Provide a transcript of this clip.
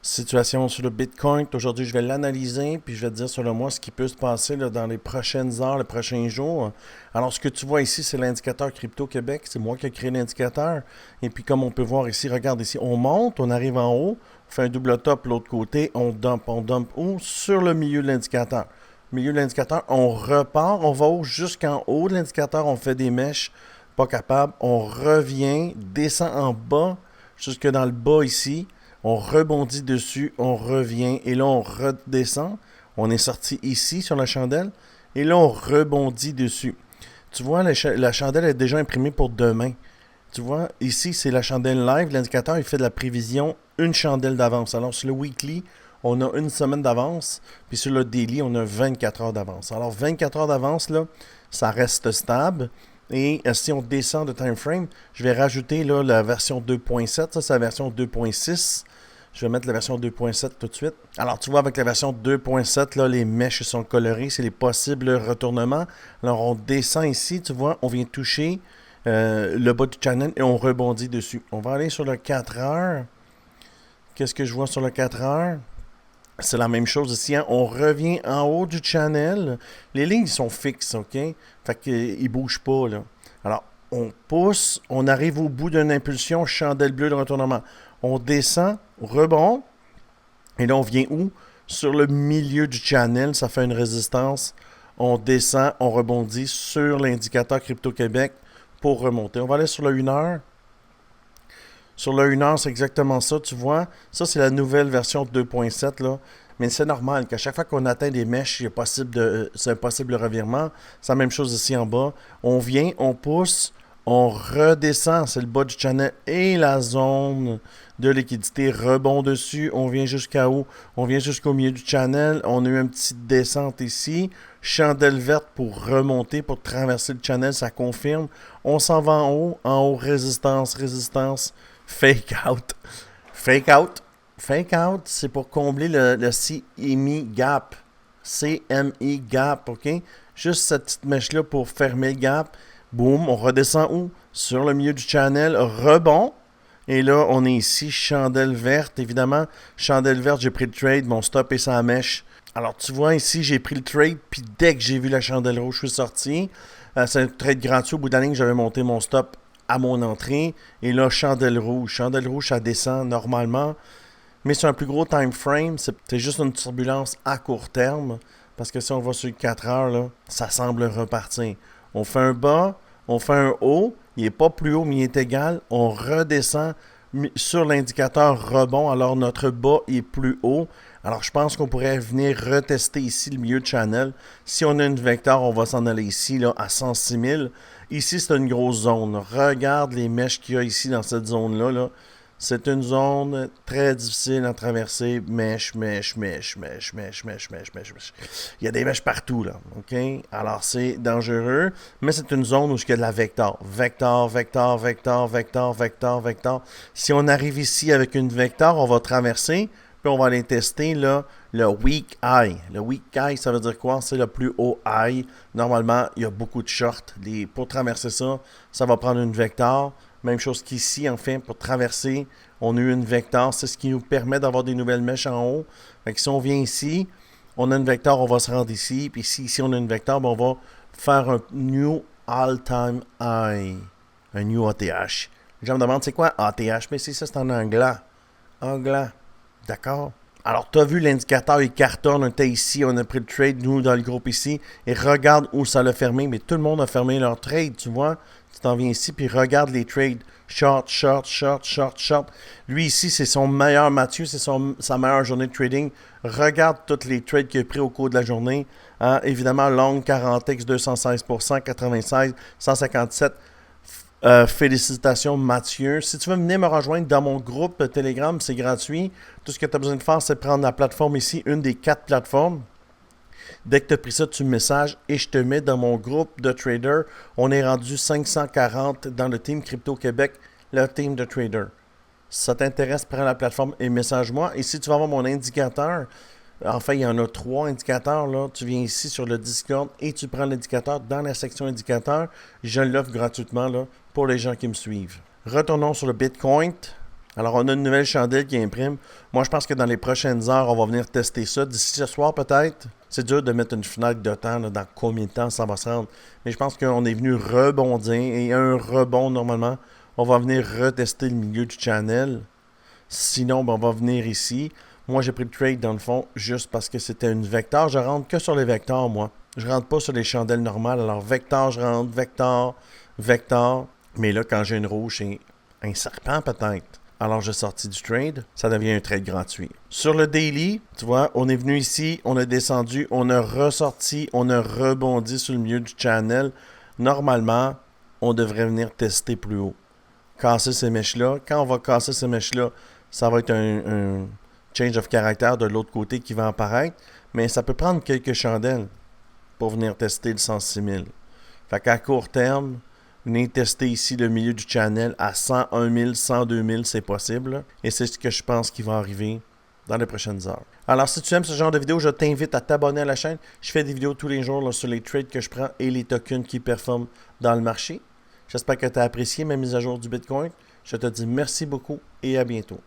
Situation sur le Bitcoin. Aujourd'hui, je vais l'analyser, puis je vais te dire selon moi ce qui peut se passer là, dans les prochaines heures, les prochains jours. Alors, ce que tu vois ici, c'est l'indicateur Crypto Québec. C'est moi qui ai créé l'indicateur. Et puis, comme on peut voir ici, regarde ici, on monte, on arrive en haut, on fait un double top l'autre côté, on dump où? Sur le milieu de l'indicateur. Milieu de l'indicateur, on repart, on va jusqu'en haut de l'indicateur, on fait des mèches, pas capable, on revient, descend en bas, jusque dans le bas ici. On rebondit dessus, on revient et là on redescend. On est sorti ici sur la chandelle et là on rebondit dessus. Tu vois, la chandelle est déjà imprimée pour demain. Tu vois, ici c'est la chandelle live. L'indicateur il fait de la prévision une chandelle d'avance. Alors sur le weekly, on a une semaine d'avance. Puis sur le daily, on a 24 heures d'avance. Alors 24 heures d'avance, là, ça reste stable. Et si on descend de time frame, je vais rajouter là, la version 2.7. Ça, c'est la version 2.6. Je vais mettre la version 2.7 tout de suite. Alors, tu vois, avec la version 2.7, là, les mèches sont colorées. C'est les possibles retournements. Alors, on descend ici, tu vois, on vient toucher le bas du channel et on rebondit dessus. On va aller sur le 4 heures. Qu'est-ce que je vois sur le 4 heures? C'est la même chose ici. Hein? On revient en haut du channel. Les lignes sont fixes, OK? Fait qu'ils ne bougent pas, là. Alors, on pousse, on arrive au bout d'une impulsion, chandelle bleue de retournement. On descend, rebond, et là, on vient où? Sur le milieu du channel, ça fait une résistance. On descend, on rebondit sur l'indicateur Crypto Québec pour remonter. On va aller sur le 1 heure. Sur le 1 heure, c'est exactement ça, tu vois. Ça, c'est la nouvelle version 2.7, là. Mais c'est normal qu'à chaque fois qu'on atteint des mèches, c'est un possible revirement. C'est la même chose ici en bas. On vient, on pousse, on redescend. C'est le bas du channel et la zone de liquidité rebond dessus. On vient jusqu'à où? On vient jusqu'au milieu du channel. On a eu une petite descente ici. Chandelle verte pour remonter, pour traverser le channel. Ça confirme. On s'en va en haut. En haut, résistance, résistance. Fake out. Fake out. Fake out, c'est pour combler le CME gap. CME gap, OK? Juste cette petite mèche-là pour fermer le gap. Boum, on redescend où? Sur le milieu du channel. Rebond. Et là, on est ici, chandelle verte. Évidemment, chandelle verte, j'ai pris le trade. Mon stop est sa mèche. Alors, tu vois ici, j'ai pris le trade. Puis dès que j'ai vu la chandelle rouge, je suis sorti. C'est un trade gratuit. Au bout de la ligne, j'avais monté mon stop à mon entrée. Et là, chandelle rouge. Chandelle rouge, ça descend normalement. Mais sur un plus gros time frame, c'est juste une turbulence à court terme. Parce que si on va sur 4 heures, là, ça semble repartir. On fait un bas, on fait un haut. Il n'est pas plus haut, mais il est égal. On redescend sur l'indicateur rebond. Alors notre bas est plus haut. Alors je pense qu'on pourrait venir retester ici le milieu de channel. Si on a une vecteur, on va s'en aller ici là, à 106 000. Ici, c'est une grosse zone. Regarde les mèches qu'il y a ici dans cette zone-là. Là. C'est une zone très difficile à traverser. Mèche, mèche, mèche, mèche, mèche, mèche, mèche, mèche, mèche. Il y a des mèches partout, là. OK? Alors, c'est dangereux, mais c'est une zone où il y a de la vector. Vector, vector, vector, vector, vector, vector. Si on arrive ici avec une vector, on va traverser, puis on va aller tester, là, le weak high. Le weak high, ça veut dire quoi? C'est le plus haut high. Normalement, il y a beaucoup de shorts. Pour traverser ça, ça va prendre une vector. Même chose qu'ici, enfin, pour traverser, on a eu une vector. C'est ce qui nous permet d'avoir des nouvelles mèches en haut. Fait que si on vient ici, on a une vector, on va se rendre ici. Puis ici on a une vector, ben on va faire un new all-time high. Un new ATH. Les gens me demandent, c'est quoi ATH? Mais c'est ça, c'est en anglais. Anglais. D'accord? Alors, tu as vu l'indicateur, il cartonne, on était ici, on a pris le trade, nous, dans le groupe ici, et regarde où ça l'a fermé. Mais tout le monde a fermé leur trade, tu vois. Tu t'en viens ici, puis regarde les trades. Short, short, short, short, short. Lui, ici, c'est son meilleur Mathieu, c'est sa meilleure journée de trading. Regarde tous les trades qu'il a pris au cours de la journée. Hein? Évidemment, long 40x, 216%, 96, 157. Félicitations Mathieu. Si tu veux venir me rejoindre dans mon groupe Telegram, c'est gratuit. Tout ce que tu as besoin de faire, c'est prendre la plateforme ici, une des 4 plateformes. Dès que tu as pris ça, tu me messages et je te mets dans mon groupe de traders. On est rendu 540 dans le team Crypto Québec, le team de traders. Si ça t'intéresse, prends la plateforme et message-moi. Et si tu vas avoir mon indicateur, enfin, il y en a 3 indicateurs. Là. Tu viens ici sur le Discord et tu prends l'indicateur dans la section indicateur. Je l'offre gratuitement là, pour les gens qui me suivent. Retournons sur le Bitcoin. Alors, on a une nouvelle chandelle qui imprime. Moi, je pense que dans les prochaines heures, on va venir tester ça. D'ici ce soir, peut-être. C'est dur de mettre une fenêtre de temps, là, dans combien de temps ça va se rendre. Mais je pense qu'on est venu rebondir. Et un rebond, normalement, on va venir retester le milieu du channel. Sinon, ben, on va venir ici. Moi, j'ai pris le trade, dans le fond, juste parce que c'était une vecteur. Je rentre que sur les vecteurs, moi. Je rentre pas sur les chandelles normales. Alors, vecteur, je rentre, vecteur, vecteur. Mais là, quand j'ai une rouge, c'est un serpent, peut-être. Alors, j'ai sorti du trade. Ça devient un trade gratuit. Sur le daily, tu vois, on est venu ici, on a descendu, on a ressorti, on a rebondi sur le milieu du channel. Normalement, on devrait venir tester plus haut. Casser ces mèches-là. Quand on va casser ces mèches-là, ça va être un change of character de l'autre côté qui va apparaître. Mais ça peut prendre quelques chandelles pour venir tester le 106 000. Fait qu'à court terme, venez tester ici le milieu du channel à 101 000, 102 000, c'est possible. Et c'est ce que je pense qui va arriver dans les prochaines heures. Alors, si tu aimes ce genre de vidéo, je t'invite à t'abonner à la chaîne. Je fais des vidéos tous les jours là, sur les trades que je prends et les tokens qui performent dans le marché. J'espère que tu as apprécié ma mise à jour du Bitcoin. Je te dis merci beaucoup et à bientôt.